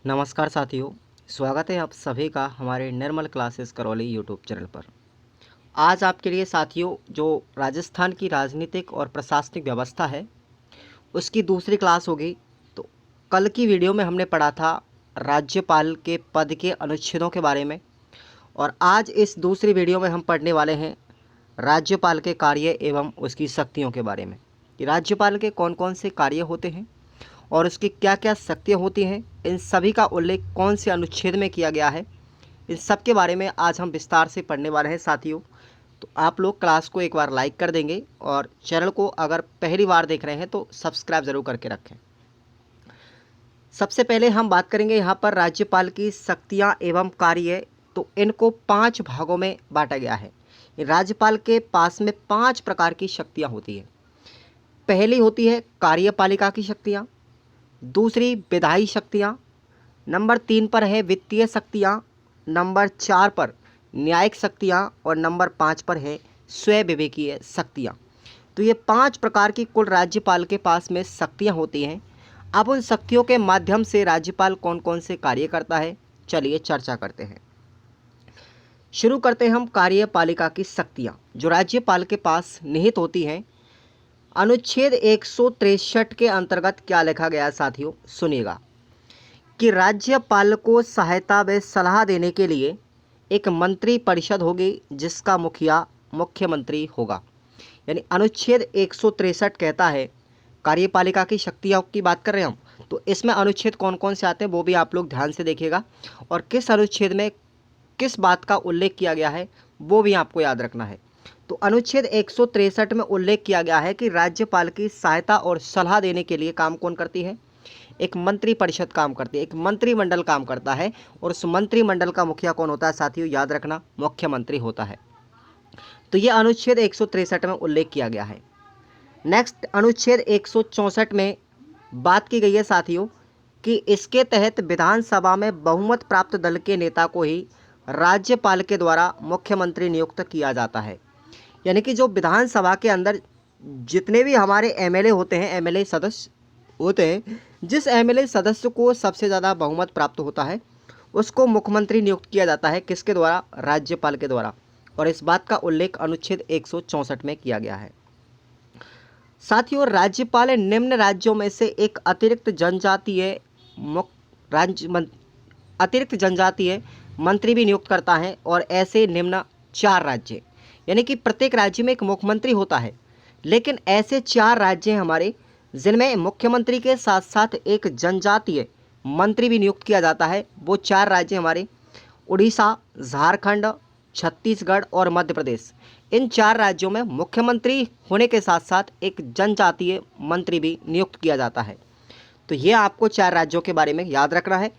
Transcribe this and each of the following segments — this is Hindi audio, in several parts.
नमस्कार साथियों, स्वागत है आप सभी का हमारे निर्मल क्लासेस करौली यूट्यूब चैनल पर। आज आपके लिए साथियों जो राजस्थान की राजनीतिक और प्रशासनिक व्यवस्था है उसकी दूसरी क्लास होगी। तो कल की वीडियो में हमने पढ़ा था राज्यपाल के पद के अनुच्छेदों के बारे में, और आज इस दूसरी वीडियो में हम पढ़ने वाले हैं राज्यपाल के कार्य एवं उसकी शक्तियों के बारे में कि राज्यपाल के कौन कौन से कार्य होते हैं और उसकी क्या क्या शक्तियाँ होती हैं। इन सभी का उल्लेख कौन से अनुच्छेद में किया गया है, इन सब के बारे में आज हम विस्तार से पढ़ने वाले हैं साथियों। तो आप लोग क्लास को एक बार लाइक कर देंगे और चैनल को अगर पहली बार देख रहे हैं तो सब्सक्राइब ज़रूर करके रखें। सबसे पहले हम बात करेंगे यहाँ पर राज्यपाल की शक्तियाँ एवं कार्य। तो इनको 5 भागों में बांटा गया है। राज्यपाल के पास में 5 प्रकार की शक्तियाँ होती हैं। पहली होती है कार्यपालिका की शक्तियाँ, दूसरी विधायी शक्तियाँ, नंबर 3 पर है वित्तीय शक्तियाँ, नंबर 4 पर न्यायिक शक्तियाँ और नंबर 5 पर है स्वयं विवेकीय शक्तियाँ। तो ये 5 प्रकार की कुल राज्यपाल के पास में शक्तियाँ होती हैं। अब उन शक्तियों के माध्यम से राज्यपाल कौन कौन से कार्य करता है, चलिए चर्चा करते हैं। शुरू करते हैं हम कार्यपालिका की शक्तियाँ जो राज्यपाल के पास निहित होती हैं। अनुच्छेद 163 के अंतर्गत क्या लिखा गया है साथियों, सुनिएगा कि राज्यपाल को सहायता व सलाह देने के लिए एक मंत्री परिषद होगी जिसका मुखिया मुख्यमंत्री होगा। यानी अनुच्छेद 163 कहता है, कार्यपालिका की शक्तियों की बात कर रहे हैं हम, तो इसमें अनुच्छेद कौन कौन से आते हैं वो भी आप लोग ध्यान से देखिएगा, और किस अनुच्छेद में किस बात का उल्लेख किया गया है वो भी आपको याद रखना है। तो अनुच्छेद 163 में उल्लेख किया गया है कि राज्यपाल की सहायता और सलाह देने के लिए काम कौन करती है, एक मंत्री परिषद काम करती है, एक मंत्रिमंडल काम करता है, और उस मंत्रिमंडल का मुखिया कौन होता है साथियों, याद रखना मुख्यमंत्री होता है। तो ये अनुच्छेद 163 में उल्लेख किया गया है। नेक्स्ट अनुच्छेद 164 में बात की गई है साथियों कि इसके तहत विधानसभा में बहुमत प्राप्त दल के नेता को ही राज्यपाल के द्वारा मुख्यमंत्री नियुक्त किया जाता है। यानी कि जो विधानसभा के अंदर जितने भी हमारे एमएलए होते हैं, एमएलए सदस्य होते हैं, जिस एमएलए सदस्य को सबसे ज़्यादा बहुमत प्राप्त होता है उसको मुख्यमंत्री नियुक्त किया जाता है, किसके द्वारा, राज्यपाल के द्वारा। और इस बात का उल्लेख अनुच्छेद 164 में किया गया है। साथियों, राज्यपाल निम्न राज्यों में से एक अतिरिक्त जनजातीय मंत्री भी नियुक्त करता है, और ऐसे निम्न 4 राज्य, यानी कि प्रत्येक राज्य में एक मुख्यमंत्री होता है, लेकिन ऐसे 4 राज्य हैं हमारे जिनमें मुख्यमंत्री के साथ साथ एक जनजातीय मंत्री भी नियुक्त किया जाता है। वो 4 राज्य हमारे उड़ीसा, झारखंड, छत्तीसगढ़ और मध्य प्रदेश। इन 4 राज्यों में मुख्यमंत्री होने के साथ साथ एक जनजातीय मंत्री भी नियुक्त किया जाता है। तो ये आपको 4 राज्यों के बारे में याद रखना है।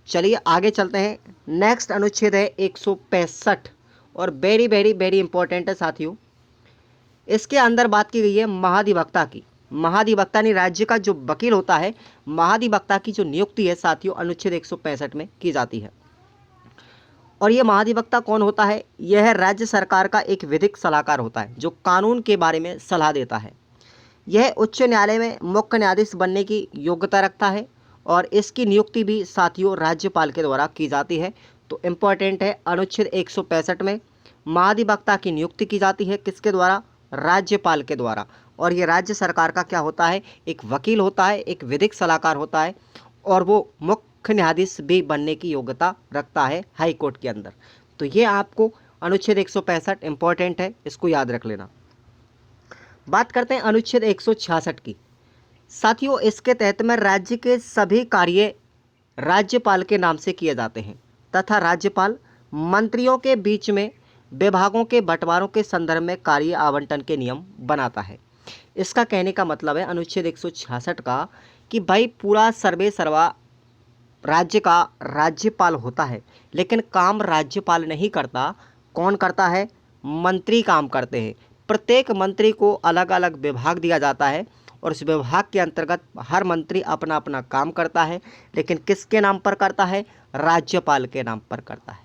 चलिए आगे चलते हैं। नेक्स्ट अनुच्छेद है 165, और वेरी वेरी वेरी इंपॉर्टेंट है साथियों। इसके अंदर बात की गई है महाधिवक्ता की। महाधिवक्ता यानी राज्य का जो वकील होता है, महाधिवक्ता की जो नियुक्ति है साथियों अनुच्छेद 165 में की जाती है। और ये महाधिवक्ता कौन होता है, यह राज्य सरकार का एक विधिक सलाहकार होता है जो कानून के बारे में सलाह देता है। यह उच्च न्यायालय में मुख्य न्यायाधीश बनने की योग्यता रखता है, और इसकी नियुक्ति भी साथियों राज्यपाल के द्वारा की जाती है। तो इम्पॉर्टेंट है, अनुच्छेद 165 में महाधिवक्ता की नियुक्ति की जाती है, किसके द्वारा, राज्यपाल के द्वारा। और ये राज्य सरकार का क्या होता है, एक वकील होता है, एक विधिक सलाहकार होता है, और वो मुख्य न्यायाधीश भी बनने की योग्यता रखता है हाई कोर्ट के अंदर। तो ये आपको अनुच्छेद 165 इंपॉर्टेंट है, इसको याद रख लेना। बात करते हैं अनुच्छेद 166 की। साथियों, इसके तहत में राज्य के सभी कार्य राज्यपाल के नाम से किए जाते हैं, तथा राज्यपाल मंत्रियों के बीच में विभागों के बंटवारों के संदर्भ में कार्य आवंटन के नियम बनाता है। इसका कहने का मतलब है अनुच्छेद 166 का कि भाई पूरा सर्वे सर्वा राज्य का राज्यपाल होता है, लेकिन काम राज्यपाल नहीं करता, कौन करता है, मंत्री काम करते हैं। प्रत्येक मंत्री को अलग अलग विभाग दिया जाता है, और उस विभाग के अंतर्गत हर मंत्री अपना अपना काम करता है, लेकिन किसके नाम पर करता है, राज्यपाल के नाम पर करता है।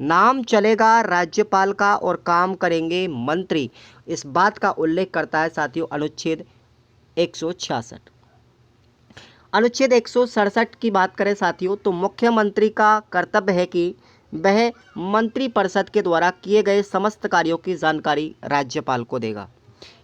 नाम चलेगा राज्यपाल का और काम करेंगे मंत्री, इस बात का उल्लेख करता है साथियों अनुच्छेद 166। अनुच्छेद 167 की बात करें साथियों, तो मुख्यमंत्री का कर्तव्य है कि वह मंत्रिपरिषद के द्वारा किए गए समस्त कार्यों की जानकारी राज्यपाल को देगा।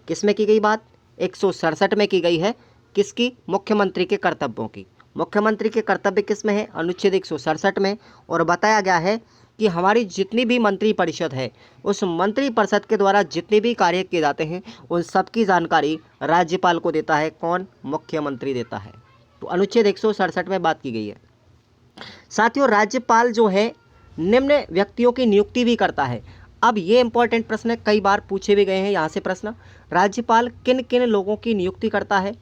किसमें की गई बात? 167 में की गई है। किसकी? मुख्यमंत्री के कर्तव्यों की। मुख्यमंत्री के कर्तव्य किसमें है? अनुच्छेद 167 में। और बताया गया है कि हमारी जितनी भी मंत्रिपरिषद है, उस मंत्रिपरिषद के द्वारा जितने भी कार्य किए जाते हैं, उन सब की जानकारी राज्यपाल को देता है। कौन? मुख्यमंत्री देता है। तो अनुच्छेद 167 में बात की गई है। साथियों, राज्यपाल जो है निम्न व्यक्तियों की नियुक्ति भी करता है। अब ये इंपॉर्टेंट प्रश्न है, कई बार पूछे भी गए हैं यहाँ से प्रश्न। राज्यपाल किन किन लोगों की नियुक्ति करता है,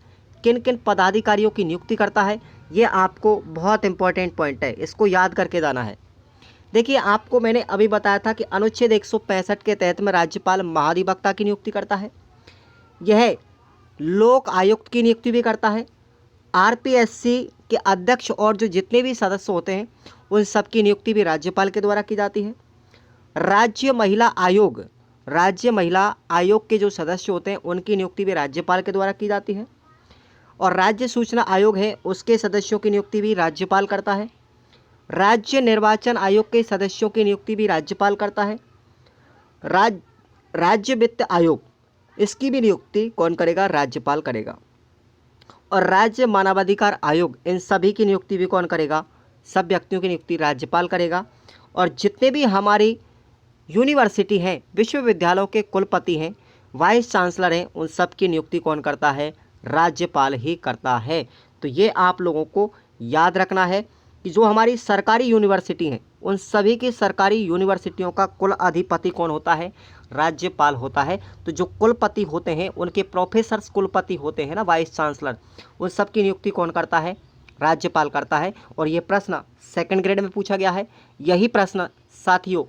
किन किन पदाधिकारियों की नियुक्ति करता है, ये आपको बहुत इंपॉर्टेंट पॉइंट है, इसको याद करके जाना है। देखिए, आपको मैंने अभी बताया था कि अनुच्छेद 165 के तहत में राज्यपाल महाधिवक्ता की नियुक्ति करता है। यह लोक आयुक्त की नियुक्ति भी करता है। आरपीएससी के अध्यक्ष और जो जितने भी सदस्य होते हैं, उन सब की नियुक्ति भी राज्यपाल के द्वारा की जाती है। राज्य महिला आयोग के जो सदस्य होते हैं, उनकी नियुक्ति भी राज्यपाल के द्वारा की जाती है। और राज्य सूचना आयोग है, उसके सदस्यों की नियुक्ति भी राज्यपाल करता है। राज्य निर्वाचन आयोग के सदस्यों की नियुक्ति भी राज्यपाल करता है। राज्य वित्त आयोग, इसकी भी नियुक्ति कौन करेगा? राज्यपाल करेगा। और राज्य मानवाधिकार आयोग, इन सभी की नियुक्ति भी कौन करेगा? सब व्यक्तियों की नियुक्ति राज्यपाल करेगा। और जितने भी हमारी यूनिवर्सिटी हैं, विश्वविद्यालयों के कुलपति हैं, वाइस चांसलर हैं, उन सब की नियुक्ति कौन करता है? राज्यपाल ही करता है। तो ये आप लोगों को याद रखना है कि जो हमारी सरकारी यूनिवर्सिटी हैं, उन सभी की सरकारी यूनिवर्सिटियों का कुल अधिपति कौन होता है? राज्यपाल होता है। तो जो कुलपति होते हैं, उनके प्रोफेसर्स कुलपति होते हैं ना, वाइस चांसलर, उन सब की नियुक्ति कौन करता है? राज्यपाल करता है। और ये प्रश्न सेकंड ग्रेड में पूछा गया है। यही प्रश्न साथियों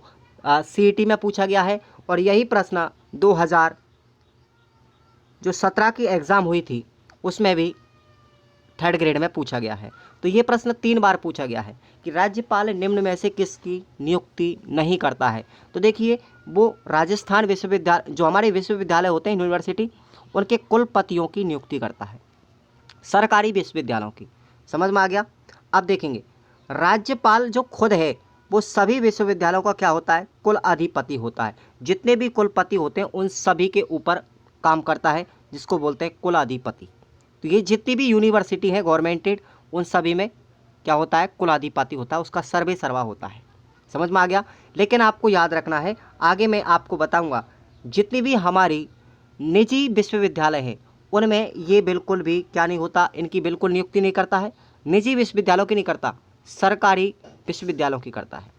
सीईटी में पूछा गया है। और यही प्रश्न 2017 की एग्ज़ाम हुई थी, उसमें भी थर्ड ग्रेड में पूछा गया है। तो ये प्रश्न 3 बार पूछा गया है कि राज्यपाल निम्न में से किसकी नियुक्ति नहीं करता है। तो देखिए, वो राजस्थान विश्वविद्यालय, जो हमारे विश्वविद्यालय होते हैं, यूनिवर्सिटी, उनके कुलपतियों की नियुक्ति करता है, सरकारी विश्वविद्यालयों की। समझ में आ गया? अब देखेंगे, राज्यपाल जो खुद है, वो सभी विश्वविद्यालयों का क्या होता है? कुल अधिपति होता है। जितने भी कुलपति होते हैं, उन सभी के ऊपर काम करता है, जिसको बोलते हैं कुलाधिपति। तो ये जितनी भी यूनिवर्सिटी है गवर्नमेंटेड, उन सभी में क्या होता है? कुलाधिपति होता है, उसका सर्वे सर्वा होता है। समझ में आ गया? लेकिन आपको याद रखना है, आगे मैं आपको बताऊंगा, जितनी भी हमारी निजी विश्वविद्यालय हैं, उनमें ये बिल्कुल भी क्या नहीं होता, इनकी बिल्कुल नियुक्ति नहीं करता है। निजी विश्वविद्यालयों की नहीं करता, सरकारी विश्वविद्यालयों की करता है।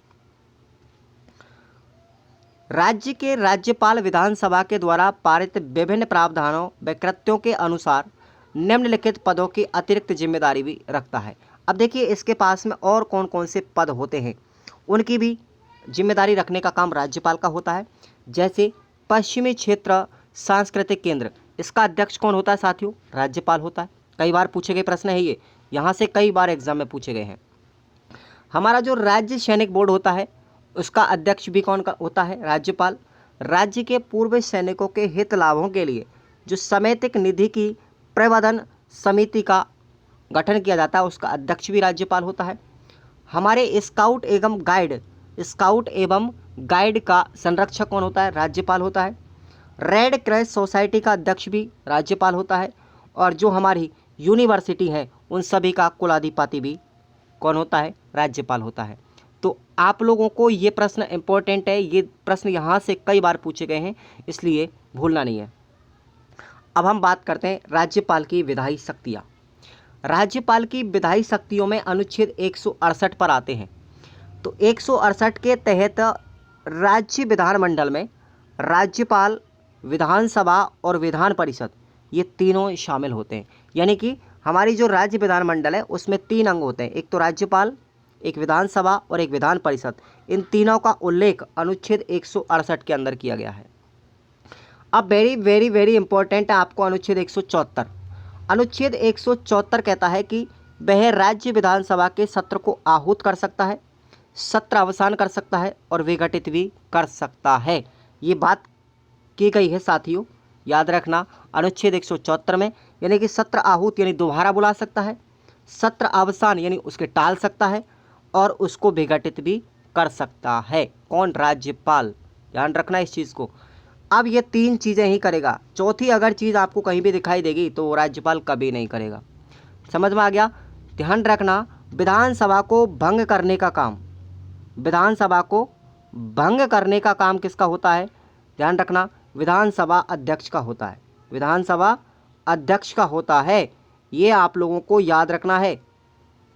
राज्य के राज्यपाल विधानसभा के द्वारा पारित विभिन्न प्रावधानों व कृत्यों के अनुसार निम्नलिखित पदों की अतिरिक्त जिम्मेदारी भी रखता है। अब देखिए, इसके पास में और कौन कौन से पद होते हैं, उनकी भी जिम्मेदारी रखने का काम राज्यपाल का होता है। जैसे पश्चिमी क्षेत्र सांस्कृतिक केंद्र, इसका अध्यक्ष कौन होता है साथियों? राज्यपाल होता है। कई बार पूछे गए प्रश्न है ये, यहाँ से कई बार एग्जाम में पूछे गए हैं। हमारा जो राज्य सैनिक बोर्ड होता है, उसका अध्यक्ष भी कौन का होता है? राज्यपाल। राज्य के पूर्व सैनिकों के हित लाभों के लिए जो समेतिक निधि की प्रबंधन समिति का गठन किया जाता है, उसका अध्यक्ष भी राज्यपाल होता है। हमारे स्काउट एवं गाइड का संरक्षक कौन होता है? राज्यपाल होता है। रेड क्रॉस सोसाइटी का अध्यक्ष भी राज्यपाल होता है। और जो हमारी यूनिवर्सिटी है, उन सभी का कुलाधिपति भी कौन होता है? राज्यपाल होता है। तो आप लोगों को ये प्रश्न इंपॉर्टेंट है, ये प्रश्न यहाँ से कई बार पूछे गए हैं, इसलिए भूलना नहीं है। अब हम बात करते हैं राज्यपाल की विधायी शक्तियाँ। राज्यपाल की विधायी शक्तियों में अनुच्छेद 168 पर आते हैं। तो 168 के तहत राज्य विधानमंडल में राज्यपाल, विधानसभा और विधान परिषद, ये तीनों शामिल होते हैं। यानी कि हमारी जो राज्य विधानमंडल है, उसमें 3 अंग होते हैं, एक तो राज्यपाल, एक विधानसभा और एक विधान परिषद। इन तीनों का उल्लेख अनुच्छेद 168 के अंदर किया गया है। अब वेरी वेरी वेरी इंपॉर्टेंट है आपको अनुच्छेद 174। अनुच्छेद 174 कहता है कि वह राज्य विधानसभा के सत्र को आहूत कर सकता है, सत्र अवसान कर सकता है और विघटित भी कर सकता है। ये बात की गई है साथियों, याद रखना अनुच्छेद 174 में। यानी कि सत्र आहूत यानी दोबारा बुला सकता है, सत्र अवसान यानी उसके टाल सकता है और उसको विघटित भी कर सकता है। कौन? राज्यपाल। ध्यान रखना इस चीज़ को। अब ये 3 चीज़ें ही करेगा, चौथी अगर चीज़ आपको कहीं भी दिखाई देगी तो राज्यपाल कभी नहीं करेगा। समझ में आ गया? ध्यान रखना, विधानसभा को भंग करने का काम, विधानसभा को भंग करने का काम किसका होता है? ध्यान रखना, विधानसभा अध्यक्ष का होता है, विधानसभा अध्यक्ष का होता है। ये आप लोगों को याद रखना है,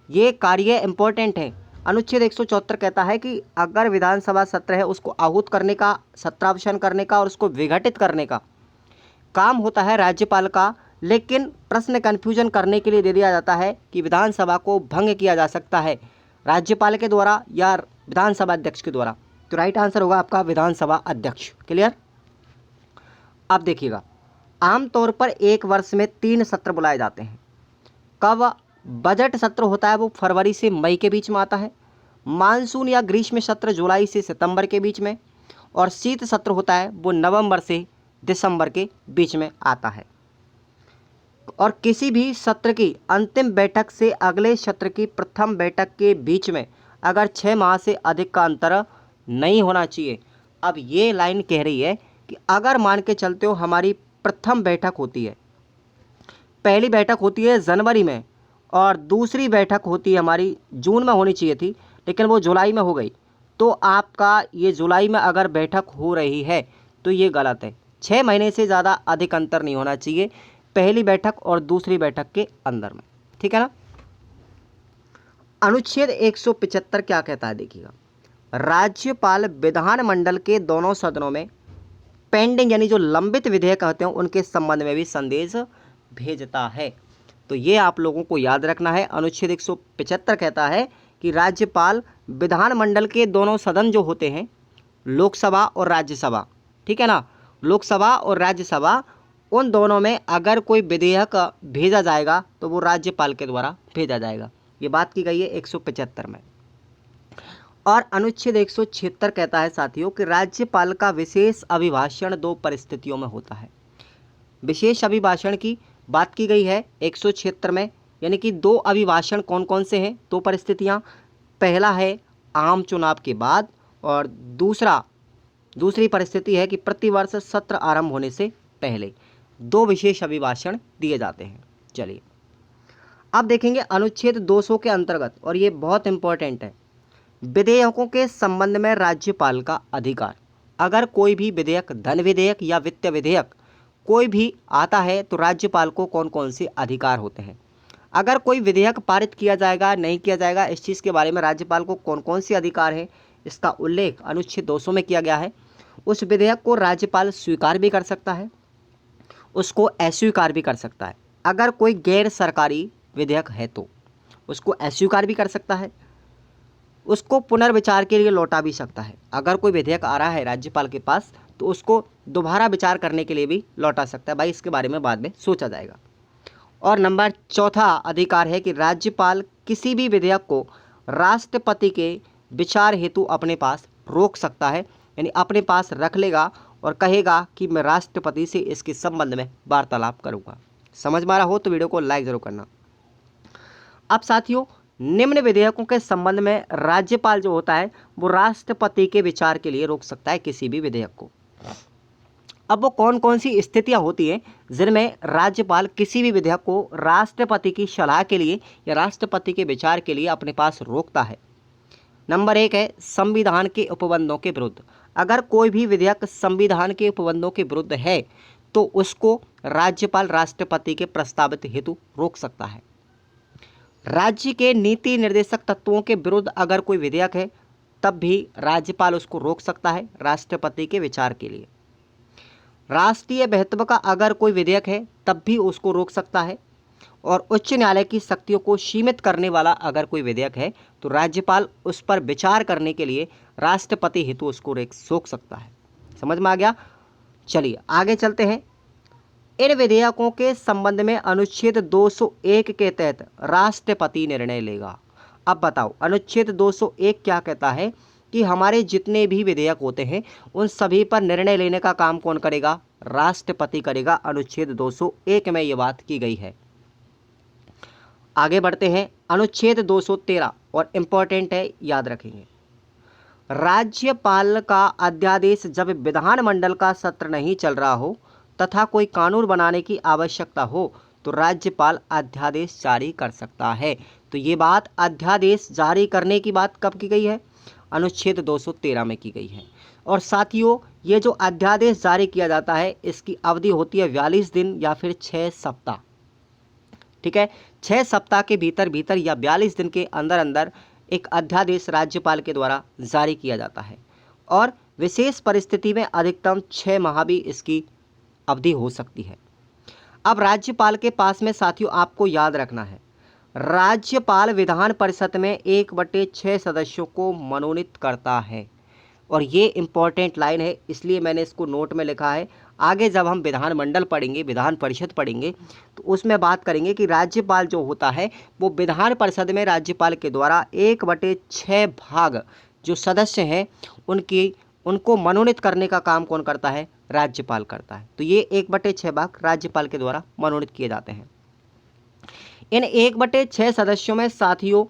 ये कार्य इंपॉर्टेंट है। अनुच्छेद 174 कहता है कि अगर विधानसभा सत्र है उसको आहूत करने का, सत्रावसान करने का और उसको विघटित करने का काम होता है राज्यपाल का। लेकिन प्रश्न कन्फ्यूजन करने के लिए दे दिया जाता है कि विधानसभा को भंग किया जा सकता है राज्यपाल के द्वारा या विधानसभा अध्यक्ष के द्वारा। तो राइट आंसर होगा आपका विधानसभा अध्यक्ष। क्लियर? अब देखिएगा, आमतौर पर एक वर्ष में 3 सत्र बुलाए जाते हैं। कब? बजट सत्र होता है वो फरवरी से मई के बीच में आता है, मानसून या ग्रीष्म सत्र जुलाई से सितंबर के बीच में, और शीत सत्र होता है वो नवंबर से दिसंबर के बीच में आता है। और किसी भी सत्र की अंतिम बैठक से अगले सत्र की प्रथम बैठक के बीच में अगर 6 माह से अधिक का अंतर नहीं होना चाहिए। अब ये लाइन कह रही है कि अगर मान के चलते हो हमारी प्रथम बैठक होती है, पहली बैठक होती है जनवरी में और दूसरी बैठक होती है हमारी जून में होनी चाहिए थी, लेकिन वो जुलाई में हो गई, तो आपका ये जुलाई में अगर बैठक हो रही है तो ये गलत है। 6 महीने से ज़्यादा अधिक अंतर नहीं होना चाहिए पहली बैठक और दूसरी बैठक के अंदर में। ठीक है ना? अनुच्छेद 175 क्या कहता है? देखिएगा, राज्यपाल विधानमंडल के दोनों सदनों में पेंडिंग यानी जो लंबित विधेयक होते हैं उनके संबंध में भी संदेश भेजता है। तो ये आप लोगों को याद रखना है। अनुच्छेद 175 कहता है कि राज्यपाल विधानमंडल के दोनों सदन जो होते हैं, लोकसभा और राज्यसभा, ठीक है ना, लोकसभा और राज्यसभा, उन दोनों में अगर कोई विधेयक भेजा जाएगा तो वो राज्यपाल के द्वारा भेजा जाएगा। ये बात की गई है 175 में। और अनुच्छेद 176 कहता है साथियों कि राज्यपाल का विशेष अभिभाषण 2 परिस्थितियों में होता है। विशेष अभिभाषण की बात की गई है 176 में, यानी कि 2 अभिभाषण कौन कौन से हैं? 2 परिस्थितियां। पहला है आम चुनाव के बाद और दूसरी परिस्थिति है कि प्रतिवर्ष सत्र आरंभ होने से पहले 2 विशेष अभिभाषण दिए जाते हैं। चलिए अब देखेंगे अनुच्छेद 200 के अंतर्गत, और ये बहुत इंपॉर्टेंट है, विधेयकों के संबंध में राज्यपाल का अधिकार। अगर कोई भी विधेयक, धन विधेयक या वित्त विधेयक कोई भी आता है तो राज्यपाल को कौन कौन से अधिकार होते हैं। अगर कोई विधेयक पारित किया जाएगा नहीं किया जाएगा, इस चीज़ के बारे में राज्यपाल को कौन कौन से अधिकार हैं, इसका उल्लेख अनुच्छेद 200 में किया गया है। उस विधेयक को राज्यपाल स्वीकार भी कर सकता है, उसको अस्वीकार भी कर सकता है। अगर कोई गैर सरकारी विधेयक है तो उसको अस्वीकार भी कर सकता है, उसको पुनर्विचार के लिए लौटा भी सकता है। अगर कोई विधेयक आ रहा है राज्यपाल के पास तो उसको दोबारा विचार करने के लिए भी लौटा सकता है। भाई इसके बारे में बाद में सोचा जाएगा। और नंबर 4 अधिकार है कि राज्यपाल किसी भी विधेयक को राष्ट्रपति के विचार हेतु अपने पास रोक सकता है, यानी अपने पास रख लेगा और कहेगा कि मैं राष्ट्रपति से इसके संबंध में वार्तालाप करूंगा। समझ में आ रहा हो तो वीडियो को लाइक जरूर करना। अब साथियों, निम्न विधेयकों के संबंध में राज्यपाल जो होता है वो राष्ट्रपति के विचार के लिए रोक सकता है किसी भी विधेयक को। अब वो कौन कौन सी स्थितियां होती हैं जिनमें राज्यपाल किसी भी विधेयक को राष्ट्रपति की सलाह के लिए या राष्ट्रपति के विचार के लिए अपने पास रोकता है। नंबर 1 है संविधान के उपबंधों के विरुद्ध। अगर कोई भी विधेयक संविधान के उपबंधों के विरुद्ध है तो उसको राज्यपाल राष्ट्रपति के प्रस्तावित हेतु रोक सकता है। राज्य के नीति निर्देशक तत्वों के विरुद्ध अगर कोई विधेयक है तब भी राज्यपाल उसको रोक सकता है राष्ट्रपति के विचार के लिए। राष्ट्रीय महत्व का अगर कोई विधेयक है तब भी उसको रोक सकता है। और उच्च न्यायालय की शक्तियों को सीमित करने वाला अगर कोई विधेयक है तो राज्यपाल उस पर विचार करने के लिए राष्ट्रपति हेतु उसको रोक सकता है। समझ में आ गया? चलिए आगे चलते हैं। इन विधेयकों के संबंध में अनुच्छेद 201 के तहत राष्ट्रपति निर्णय लेगा। अब बताओ अनुच्छेद 201 क्या कहता है कि हमारे जितने भी विधेयक होते हैं उन सभी पर निर्णय लेने का काम कौन करेगा? राष्ट्रपति करेगा। अनुच्छेद 201 में ये बात की गई है। आगे बढ़ते हैं। अनुच्छेद 213 और इम्पोर्टेंट है, याद रखेंगे। राज्यपाल का अध्यादेश जब विधानमंडल का सत्र नहीं चल रहा हो तथा कोई कानून बनाने की आवश्यकता हो तो राज्यपाल अध्यादेश जारी कर सकता है। तो ये बात अध्यादेश जारी करने की बात कब की गई है? अनुच्छेद 213 में की गई है। और साथियों, ये जो अध्यादेश जारी किया जाता है इसकी अवधि होती है 42 दिन या फिर 6 सप्ताह। ठीक है, 6 सप्ताह के भीतर भीतर या 42 दिन के अंदर अंदर एक अध्यादेश राज्यपाल के द्वारा जारी किया जाता है और विशेष परिस्थिति में अधिकतम 6 माह भी इसकी अवधि हो सकती है। अब राज्यपाल के पास में साथियों आपको याद रखना है, राज्यपाल विधान परिषद में 1/6 सदस्यों को मनोनीत करता है। और ये इम्पॉर्टेंट लाइन है, इसलिए मैंने इसको नोट में लिखा है। आगे जब हम विधानमंडल पढ़ेंगे, विधान परिषद पढ़ेंगे, तो उसमें बात करेंगे कि राज्यपाल जो होता है वो विधान परिषद में राज्यपाल के द्वारा 1/6 भाग जो सदस्य हैं उनको मनोनीत करने का काम कौन करता है? राज्यपाल करता है। तो ये 1/6 भाग राज्यपाल के द्वारा मनोनीत किए जाते हैं। इन 1/6 सदस्यों में साथियों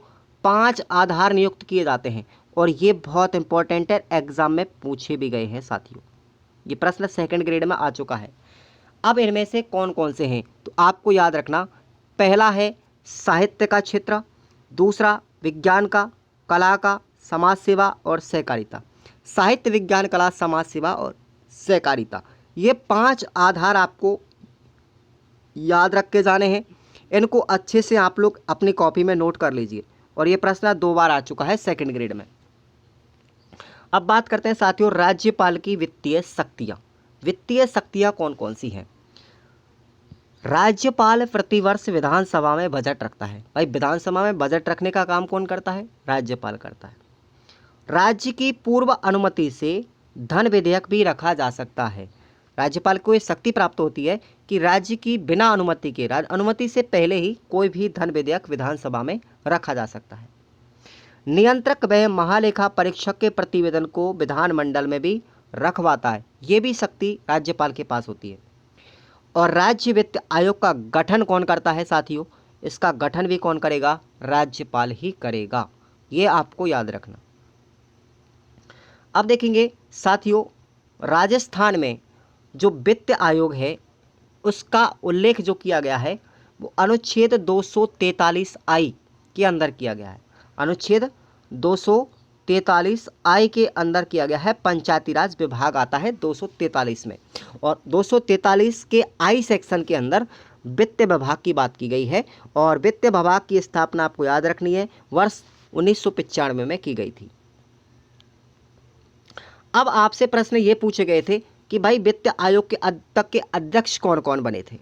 5 आधार नियुक्त किए जाते हैं और ये बहुत इंपॉर्टेंट है, एग्जाम में पूछे भी गए हैं साथियों। ये प्रश्न सेकंड ग्रेड में आ चुका है। अब इनमें से कौन कौन से हैं तो आपको याद रखना, पहला है साहित्य का क्षेत्र, दूसरा विज्ञान का, कला का, समाज सेवा और सहकारिता। साहित्य, विज्ञान, कला, समाज सेवा और सहकारिता, ये 5 आधार आपको याद रख के जाने हैं। इनको अच्छे से आप लोग अपनी कॉपी में नोट कर लीजिए और ये प्रश्न 2 बार आ चुका है सेकंड ग्रेड में। अब बात करते हैं साथियों राज्यपाल की वित्तीय शक्तियाँ। वित्तीय शक्तियाँ कौन कौन सी हैं? राज्यपाल प्रतिवर्ष विधानसभा में बजट रखता है। भाई विधानसभा में बजट रखने का काम कौन करता है? राज्यपाल करता है। राज्य की पूर्व अनुमति से धन विधेयक भी रखा जा सकता है। राज्यपाल को ये शक्ति प्राप्त होती है कि राज्य की बिना अनुमति के, अनुमति से पहले ही कोई भी धन विधेयक विधानसभा में रखा जा सकता है। नियंत्रक वह महालेखा परीक्षक के प्रतिवेदन को विधानमंडल में भी रखवाता है। ये भी शक्ति राज्यपाल के पास होती है। और राज्य वित्त आयोग का गठन कौन करता है साथियों? इसका गठन भी कौन करेगा? राज्यपाल ही करेगा। ये आपको याद रखना। अब देखेंगे साथियों राजस्थान में जो वित्त आयोग है उसका उल्लेख जो किया गया है वो अनुच्छेद 243I के अंदर किया गया है। अनुच्छेद 243I के अंदर किया गया है। पंचायती राज विभाग आता है 243 में और 243 के I सेक्शन के अंदर वित्त विभाग की बात की गई है और वित्त विभाग की स्थापना आपको याद रखनी है वर्ष 1995 में की गई थी। अब आपसे प्रश्न ये पूछे गए थे कि भाई वित्त आयोग के अब तक के अध्यक्ष कौन कौन बने थे,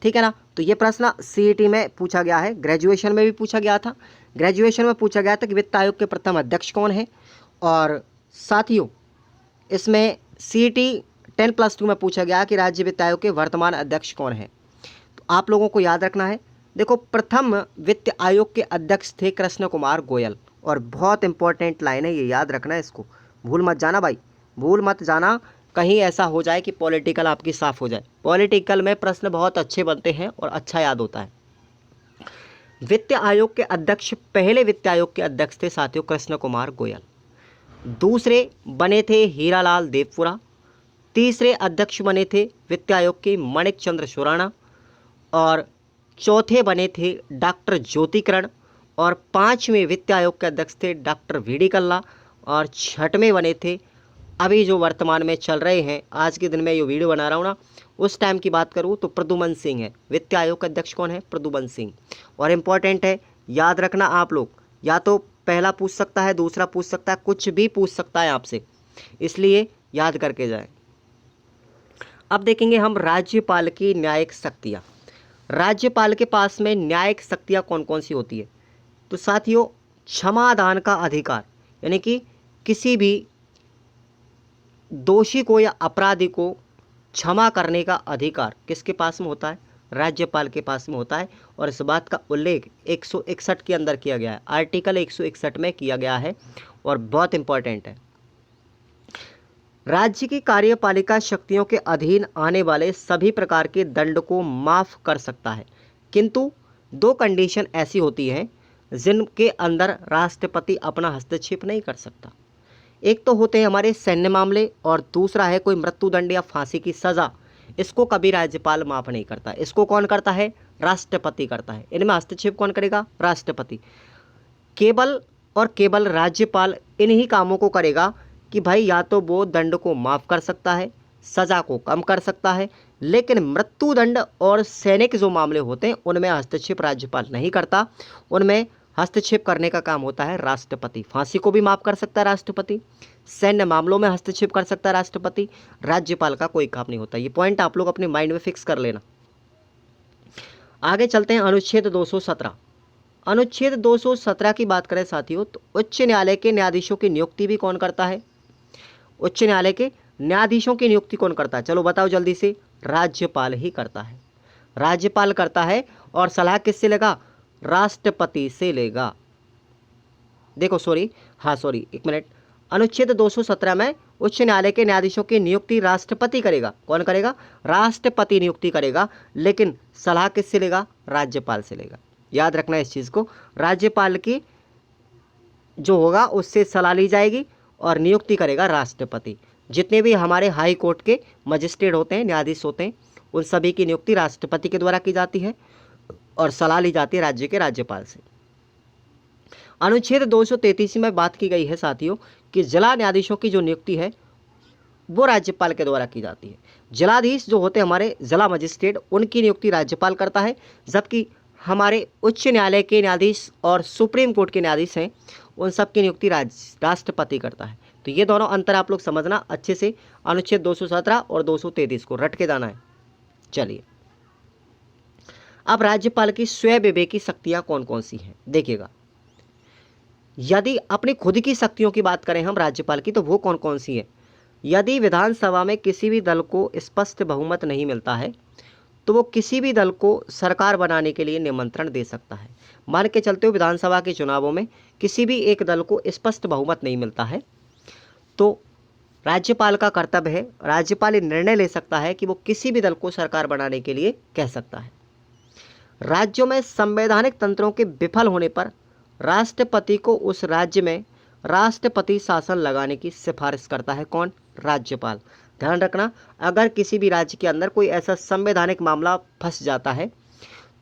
ठीक है ना? तो ये प्रश्न CET में पूछा गया है, ग्रेजुएशन में भी पूछा गया था। ग्रेजुएशन में पूछा गया था कि वित्त आयोग के प्रथम अध्यक्ष कौन है। और साथियों इसमें CET 10+2 में पूछा गया कि राज्य वित्त आयोग के वर्तमान अध्यक्ष कौन है। तो आप लोगों को याद रखना है, देखो प्रथम वित्त आयोग के अध्यक्ष थे कृष्ण कुमार गोयल। और बहुत इंपॉर्टेंट लाइन है, ये याद रखना है, इसको भूल मत जाना भाई, भूल मत जाना, कहीं ऐसा हो जाए कि पॉलिटिकल आपकी साफ हो जाए। पॉलिटिकल में प्रश्न बहुत अच्छे बनते हैं और अच्छा याद होता है। वित्त आयोग के अध्यक्ष, पहले वित्त आयोग के अध्यक्ष थे साथियों कृष्ण कुमार गोयल। दूसरे बने थे हीरालाल देवपुरा। तीसरे अध्यक्ष बने थे वित्त आयोग के मणिक चंद्र सुराणा। और चौथे बने थे डॉक्टर ज्योतिकरण। और पांचवें वित्त आयोग के अध्यक्ष थे डॉक्टर VD कल्ला। और छठवें बने थे अभी जो वर्तमान में चल रहे हैं, आज के दिन में ये वीडियो बना रहा हूँ ना, उस टाइम की बात करूँ तो प्रद्युमन सिंह है। वित्त आयोग का अध्यक्ष कौन है? प्रद्युमन सिंह। और इम्पॉर्टेंट है, याद रखना आप लोग, या तो पहला पूछ सकता है, दूसरा पूछ सकता है, कुछ भी पूछ सकता है आपसे, इसलिए याद करके जाए। अब देखेंगे हम राज्यपाल की न्यायिक शक्तियाँ। राज्यपाल के पास में न्यायिक शक्तियाँ कौन कौन सी होती है? तो साथियों क्षमादान का अधिकार, यानी कि किसी भी दोषी को या अपराधी को क्षमा करने का अधिकार किसके पास में होता है? राज्यपाल के पास में होता है। और इस बात का उल्लेख 161 के अंदर किया गया है, आर्टिकल 161 में किया गया है और बहुत इंपॉर्टेंट है। राज्य की कार्यपालिका शक्तियों के अधीन आने वाले सभी प्रकार के दंड को माफ कर सकता है, किंतु दो कंडीशन ऐसी होती हैं जिनके अंदर राष्ट्रपति अपना हस्तक्षेप नहीं कर सकता। एक तो होते हैं हमारे सैन्य मामले और दूसरा है कोई मृत्युदंड या फांसी की सज़ा। इसको कभी राज्यपाल माफ़ नहीं करता। इसको कौन करता है? राष्ट्रपति करता है। इनमें हस्तक्षेप कौन करेगा? राष्ट्रपति। केवल और केवल राज्यपाल इन्हीं कामों को करेगा कि भाई या तो वो दंड को माफ़ कर सकता है, सज़ा को कम कर सकता है, लेकिन मृत्युदंड और सैनिक जो मामले होते हैं उनमें हस्तक्षेप राज्यपाल नहीं करता। उनमें हस्तक्षेप करने का काम होता है राष्ट्रपति। फांसी को भी माफ़ कर सकता है राष्ट्रपति, सैन्य मामलों में हस्तक्षेप कर सकता है राष्ट्रपति, राज्यपाल का कोई काम नहीं होता। ये पॉइंट आप लोग अपने माइंड में फिक्स कर लेना। आगे चलते हैं अनुच्छेद 217। अनुच्छेद 217 की बात करें साथियों तो उच्च न्यायालय के न्यायाधीशों की नियुक्ति भी कौन करता है? उच्च न्यायालय के न्यायाधीशों की नियुक्ति कौन करता है? चलो बताओ जल्दी से। राज्यपाल ही करता है। राज्यपाल करता है और सलाह किससे लेगा? राष्ट्रपति से लेगा। देखो सॉरी एक मिनट। अनुच्छेद 217 में उच्च न्यायालय के न्यायाधीशों की नियुक्ति राष्ट्रपति करेगा। कौन करेगा? राष्ट्रपति नियुक्ति करेगा, लेकिन सलाह किससे लेगा? राज्यपाल से लेगा। याद रखना इस चीज़ को। राज्यपाल की जो होगा उससे सलाह ली जाएगी और नियुक्ति करेगा राष्ट्रपति। जितने भी हमारे हाई कोर्ट के मजिस्ट्रेट होते हैं, न्यायाधीश होते हैं, उन सभी की नियुक्ति राष्ट्रपति के द्वारा की जाती है और सलाह ली जाती है राज्य के राज्यपाल से। अनुच्छेद 233 में बात की गई है साथियों कि जिला न्यायाधीशों की जो नियुक्ति है वो राज्यपाल के द्वारा की जाती है। जिलाधीश जो होते हैं हमारे जिला मजिस्ट्रेट, उनकी नियुक्ति राज्यपाल करता है, जबकि हमारे उच्च न्यायालय के न्यायाधीश और सुप्रीम कोर्ट के न्यायाधीश हैं उन सब की नियुक्ति राष्ट्रपति करता है। तो ये दोनों अंतर आप लोग समझना अच्छे से। अनुच्छेद 217 और 233 को रट के जाना है। चलिए अब राज्यपाल की स्वयं विवेकी शक्तियाँ कौन कौन सी हैं देखिएगा। यदि अपनी खुद की शक्तियों की बात करें हम राज्यपाल की, तो वो कौन कौन सी है? यदि विधानसभा में किसी भी दल को स्पष्ट बहुमत नहीं मिलता है तो वो किसी भी दल को सरकार बनाने के लिए निमंत्रण दे सकता है। मान के चलते हो विधानसभा के चुनावों में किसी भी एक दल को स्पष्ट बहुमत नहीं मिलता है तो राज्यपाल का कर्तव्य है, राज्यपाल ये निर्णय ले सकता है कि वो किसी भी दल को सरकार बनाने के लिए कह सकता है। राज्यों में संवैधानिक तंत्रों के विफल होने पर राष्ट्रपति को उस राज्य में राष्ट्रपति शासन लगाने की सिफारिश करता है। कौन? राज्यपाल। ध्यान रखना, अगर किसी भी राज्य के अंदर कोई ऐसा संवैधानिक मामला फंस जाता है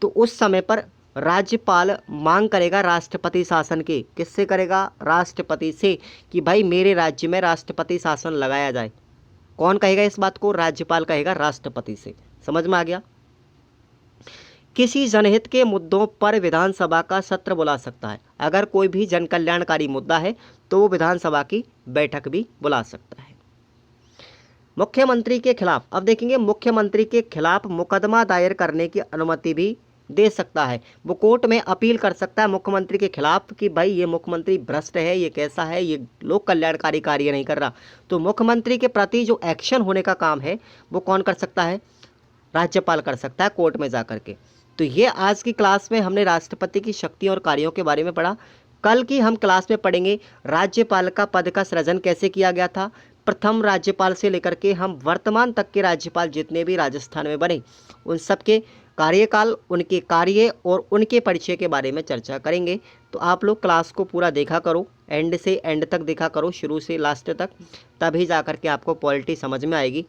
तो उस समय पर राज्यपाल मांग करेगा राष्ट्रपति शासन की। किससे करेगा? राष्ट्रपति से, कि भाई मेरे राज्य में राष्ट्रपति शासन लगाया जाए। कौन कहेगा इस बात को? राज्यपाल कहेगा राष्ट्रपति से। समझ में आ गया? किसी जनहित के मुद्दों पर विधानसभा का सत्र बुला सकता है। अगर कोई भी जन कल्याणकारी मुद्दा है तो वो विधानसभा की बैठक भी बुला सकता है। मुख्यमंत्री के खिलाफ, अब देखेंगे, मुख्यमंत्री के खिलाफ मुकदमा दायर करने की अनुमति भी दे सकता है। वो कोर्ट में अपील कर सकता है मुख्यमंत्री के खिलाफ कि भाई ये मुख्यमंत्री भ्रष्ट है, ये कैसा है, ये लोक कल्याणकारी कार्य नहीं कर रहा। तो मुख्यमंत्री के प्रति जो एक्शन होने का काम है वो कौन कर सकता है? राज्यपाल कर सकता है कोर्ट में जा कर के। तो ये आज की क्लास में हमने राष्ट्रपति की शक्ति और कार्यों के बारे में पढ़ा। कल की हम क्लास में पढ़ेंगे राज्यपाल का पद का सृजन कैसे किया गया था। प्रथम राज्यपाल से लेकर के हम वर्तमान तक के राज्यपाल जितने भी राजस्थान में बने उन सब के कार्यकाल, उनके कार्य और उनके परिचय के बारे में चर्चा करेंगे। तो आप लोग क्लास को पूरा देखा करो, एंड से एंड तक देखा करो, शुरू से लास्ट तक, तभी जा कर के आपको पॉलिटी समझ में आएगी।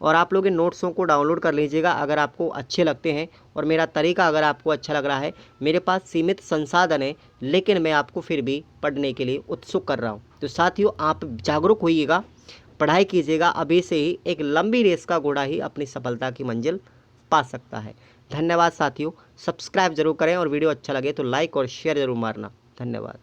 और आप लोग इन नोट्सों को डाउनलोड कर लीजिएगा अगर आपको अच्छे लगते हैं और मेरा तरीका अगर आपको अच्छा लग रहा है। मेरे पास सीमित संसाधन है लेकिन मैं आपको फिर भी पढ़ने के लिए उत्सुक कर रहा हूँ। तो साथियों आप जागरूक होइएगा, पढ़ाई कीजिएगा। अभी से ही एक लंबी रेस का घोड़ा ही अपनी सफलता की मंजिल पा सकता है। धन्यवाद साथियों, सब्सक्राइब जरूर करें और वीडियो अच्छा लगे तो लाइक और शेयर जरूर मारना। धन्यवाद।